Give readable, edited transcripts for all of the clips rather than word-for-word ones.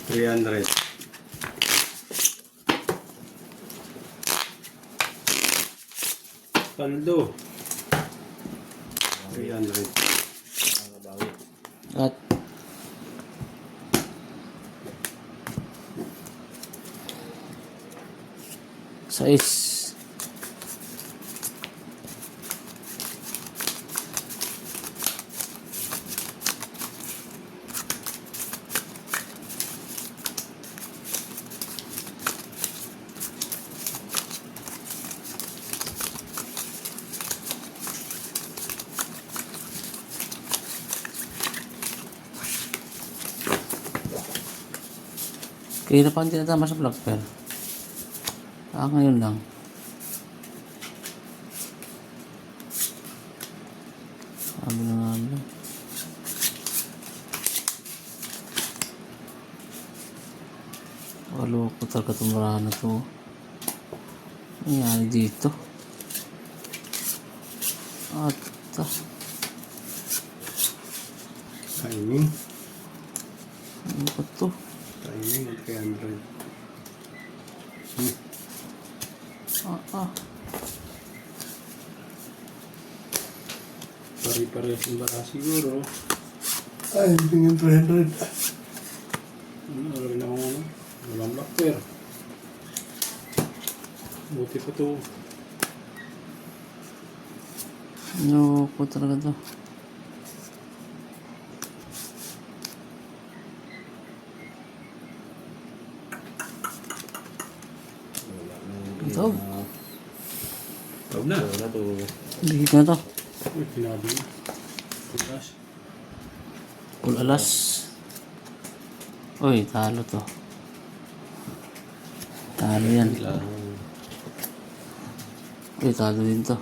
300. Paldo. 300. At sais. Kaya pa hindi natama sa vlog pero ngayon lang. Sabi na nga lang. Walo ko talaga itong marahan na ito. Ayan dito. At Timing. ano ba ito? Timing at 300. Pare-parehas yung bara siguro. Ay, tingin 300. Wala na akong ano. Walang blackware. Buti pa ito. Ano ko talaga ito? Ito. Tawag na. Bigit na ito. Uy, sinabi na. Tulas. Full alas. Uy, talo to. Talo yan. Uy, talo din to.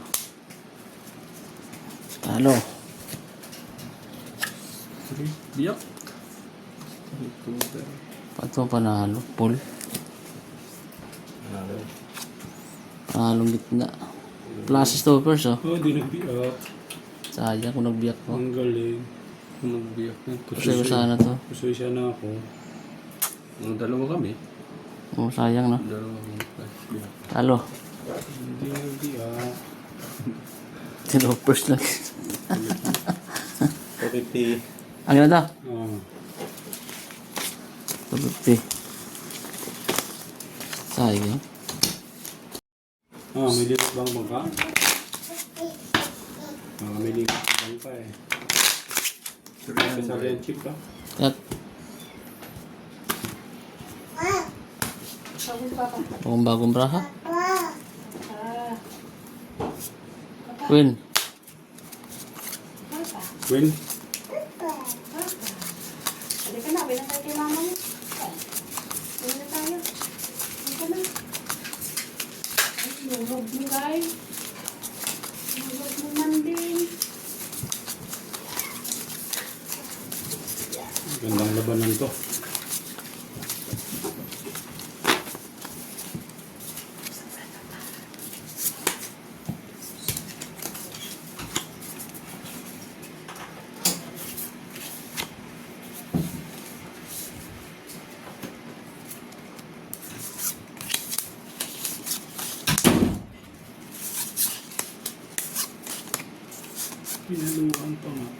Talo. Biyak. Pato panalo. Full. Panalong gitna. Plus stoppers oh. Oh, di nagbiyak. Sayang kung nagbiyak ko. Ang galing. Kung nagbiyak na. Kusoy sana to. Kusoy siya na ako. Ang dalawa kami. Oh, sayang no. Dalawa kami. Biyak. Talo. Hindi nagbiyak. Stoppers lang. 250. Ang ganda. Oh. 250. Sayang. Ah, may lilit bang bangka? Ah, may lilit bang bangka eh. Kasali ang chip ka? At bagong braha. Queen. Win? Hindi ka na, binatay kay mama mo. Hindi na tayo. Hindi ka na. Ay, lulog mo guys. Lulog mo man din. Gandang labanan to. Pinaluan pa nga.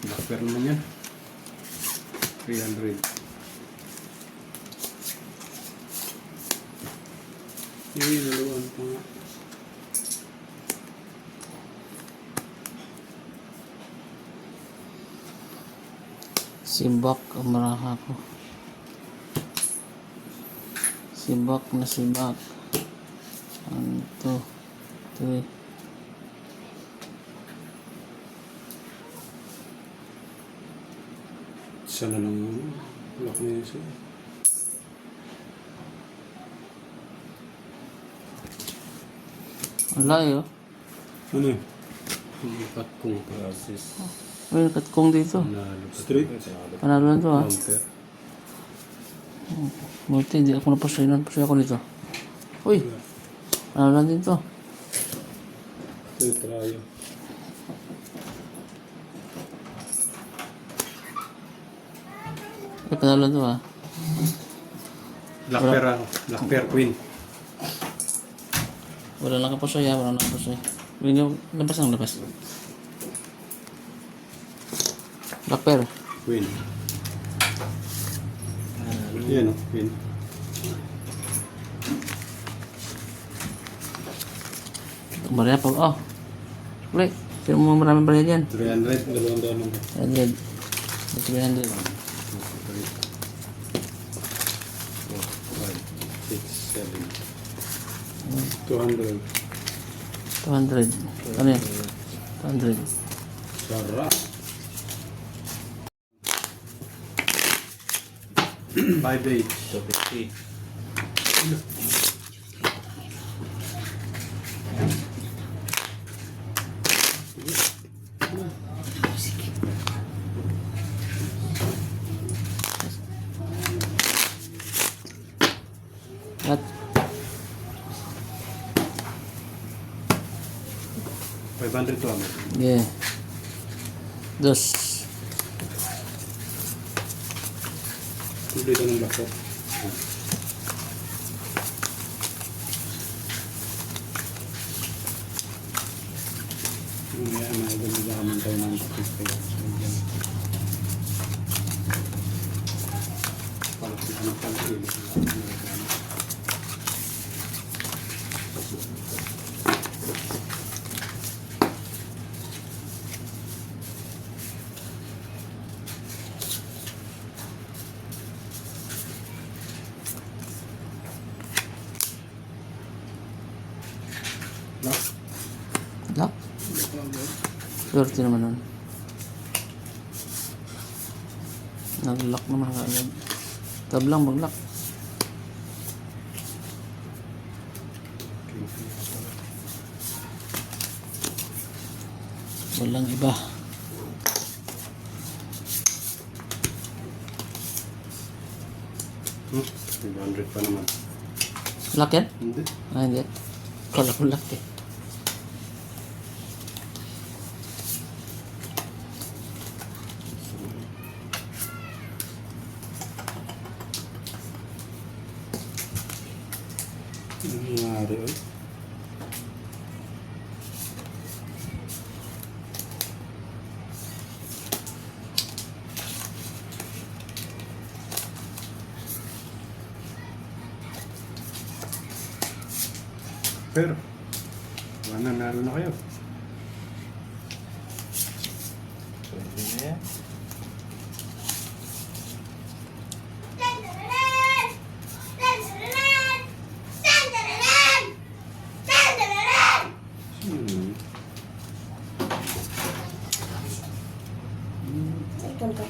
Blackbear naman yan. 300. Yung naluan pa nga. Sibak ang maraha ko. Sibak na sibak. Ano to? Ito eh. Isa na lang. Lock na yun siya. Ang layo. Ano yun? Lipat kong process. May katkong dito. Straight? Panalo na to ha. Bumper. Buti, hindi ako napasuinan. Pasuy ako dito. Uy, panalo na din to. Straight tayo. Uy, panalo na to ha. Black pair ako. Black pair queen. Wala lang kapasuy ha. Wala lang kapasuy. Uy, labas ng labas. Black pair. Queen. Yan o. Queen. Barya pa. Oh. Ulit. Sino mo maraming barya dyan? 300. Dalawang doon lang. 100. 300. 200. 200. Ano yan? 200. Sarap. 5-8. 250. At 500 to amin. yeah. Dos. Complete ng black pair. Mamaya na idol tayo ng pag-pay. Palapit na pag-pay. Lock. Swerte naman nun. Nag-lock naman kaagad. Tab lang mag-lock. Walang iba. Hmm? 500 pa naman. Lock yan? Hindi. Ah, hindi. Kala ko lock eh. Ano nangyari oh? Pero, nanalo na kayo. Pwede na yan. Hmm. Ikaw ka.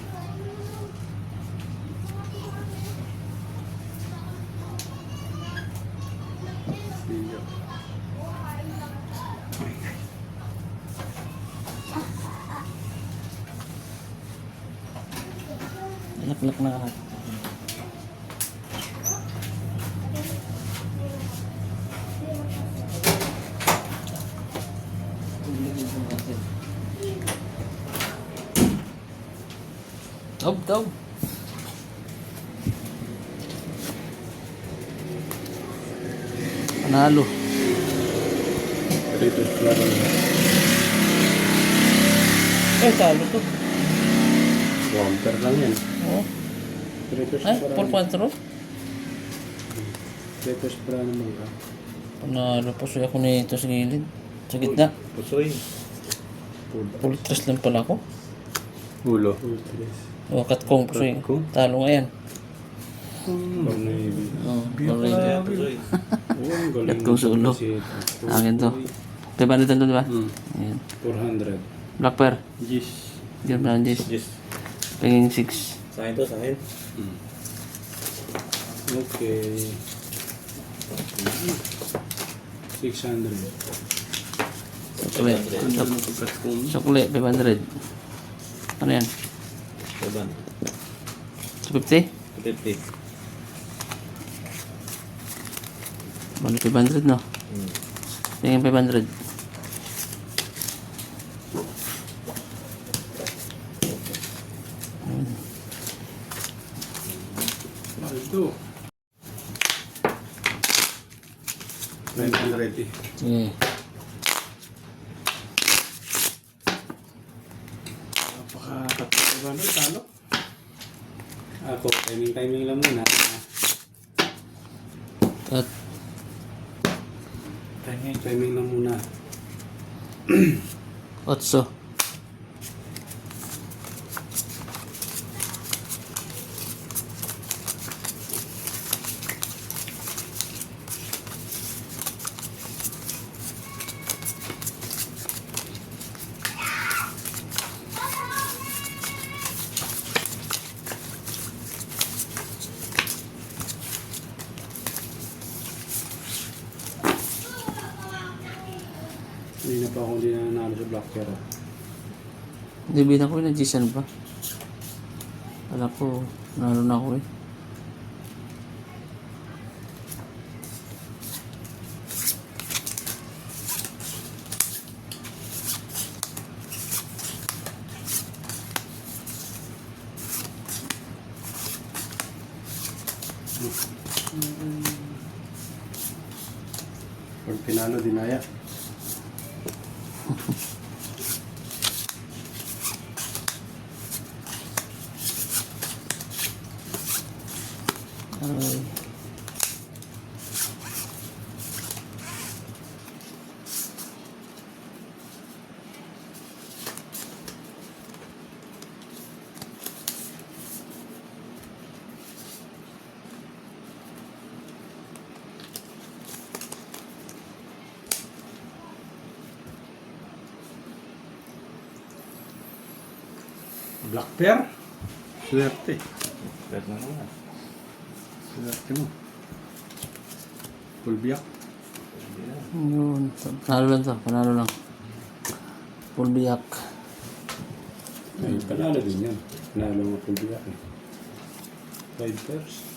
Siya. Lock na lahat. Daw. Panalo. Dito klaro na. Talo to. Bumper lang yan. Oh. Dito Ay, 4-4. Dito para naman ka. Panalo po siya ako nito sa gilid. Sa gitna. Pusoy. Full tres lang pala ako. Ulo. O, katkong po siya. Katkong? Talo nga yan. Or Navy. Oh, already. Pusoy. Oo, ang galing. Katkong sa ulo. Akin to. 500 to, di ba? Hmm. Ayan. 400. Black pair. Yes. Diyan pa lang, Jess. Yes. Paging 6. Sa akin to, sa akin. Okay. 600. Chocolate. Ano mo pagkat kung Chocolate, 500. Ano yan? Saban. 250? 50. Bali 500, no? Tingin 500. Ito. 900. Sige. Napaka-500 talo. Ako, timing lang muna. At Timing lang muna. 8. Hindi na pa ako hindi na nanalo sa Black Pero. Hindi bilang ko yun, G-San pa. Alam ko, nalo na ako eh. Pag pinalo, dinaya. Aray. Black Pear? Swerte. Bet na naman. Swerte mo. Full biyak. Yun. Panalo lang to. Panalo lang. Full biyak. Ay, panalo din yan. Panalo mo full biyak eh. 5 pairs.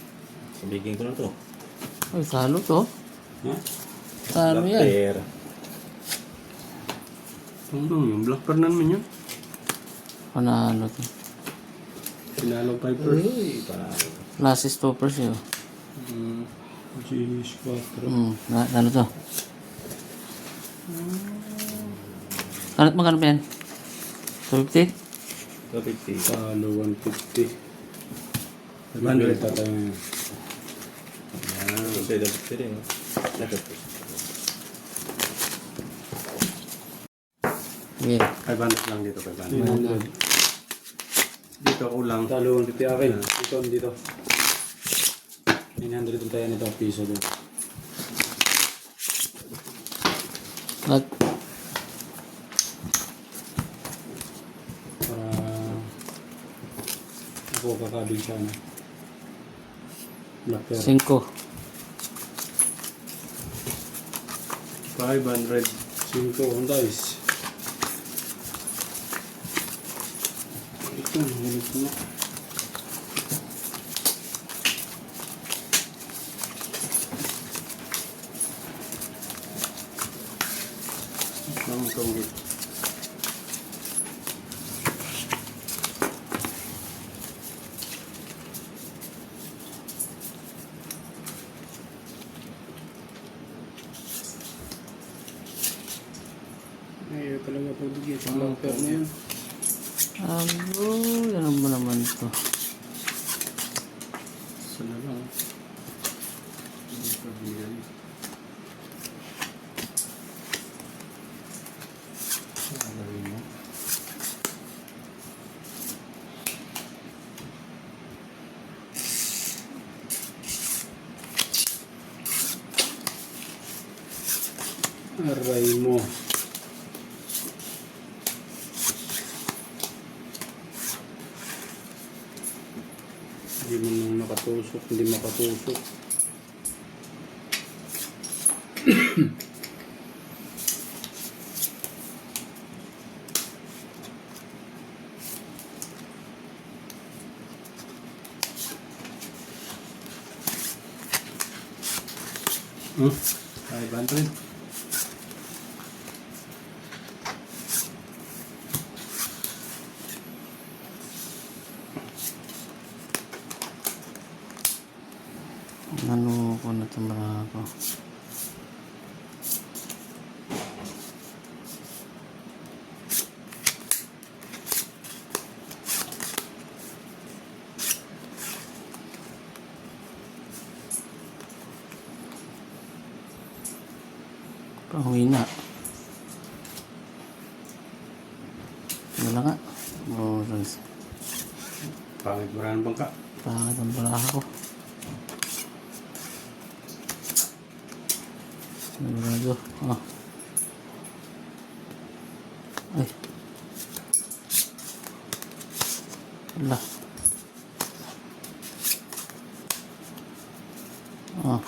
Sabihin ko na to. Ay, talo to. Ha? Talo yan. Pair. Ano yung Black Pear naman yun? Panalo to. Pinalo 5 pairs. Uy, panalo. Last is 2% yun. Genius 4. Talo to. Kalat magkano ba yan? 250? 250. Talo 150. 500 tayo ngayon. Yan. Pwede rin. Dapat. Yeah. 500 lang dito. 500. 500. Dito kulang. Talo 150 akin. Dito. 900 tayo nito. Piso doon. At Para ako kakabig siya na. Black Pear. 5. 500. 5 guys. Ito, nahulog ko na. Ang tawag. Ay, talaga pag-digit sa Black Pear na yun. Ano ba naman to? Sana lang. Hindi pa binigyan. Alawin mo. Aray mo. Hindi mo nang nakatusok, hindi makatusok. Ay, 500. Ano ko na ito ako. Pahina. Wala nga. Oh, Pangit mo rin ang bangka. pangit ang baraha ko. Sigurado. Ah. Ay. Wala. Ah.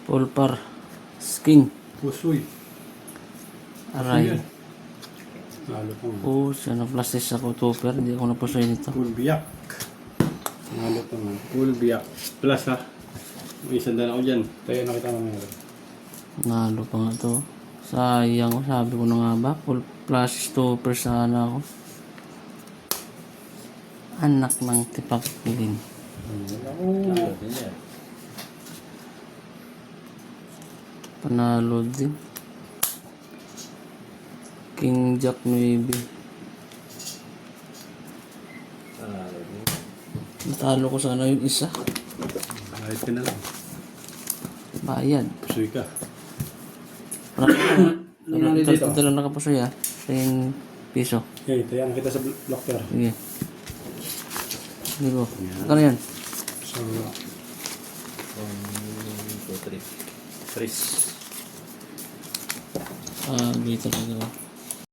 Pulpar. Skin. Pusoy. Aray. Nalo pa nga. Oh, siya na-plastis ako tupper. Hindi ako napusoy nito. Full biyak. Nalo pa nga. Full biyak. Plus ha. May isang dala ko dyan. Tayo nakita mo nga. Nalo pa nga to. Sayang ko. Sabi ko na nga ba. Full plastis tupper sana ako. Anak ng tipakilin. Ano din yan? Panalo din. King Jack 9. Ano din? Natalo ko sana yung isa. Kahit ka na lang. Bayad. Pusoy ka. Ito lang nakapusoy ah. 10 piso. Okay, tayo nakita sa blocker. Sige. Sige ko. Ano yan? So, 1, 2, 3. Tris. Dito talaga.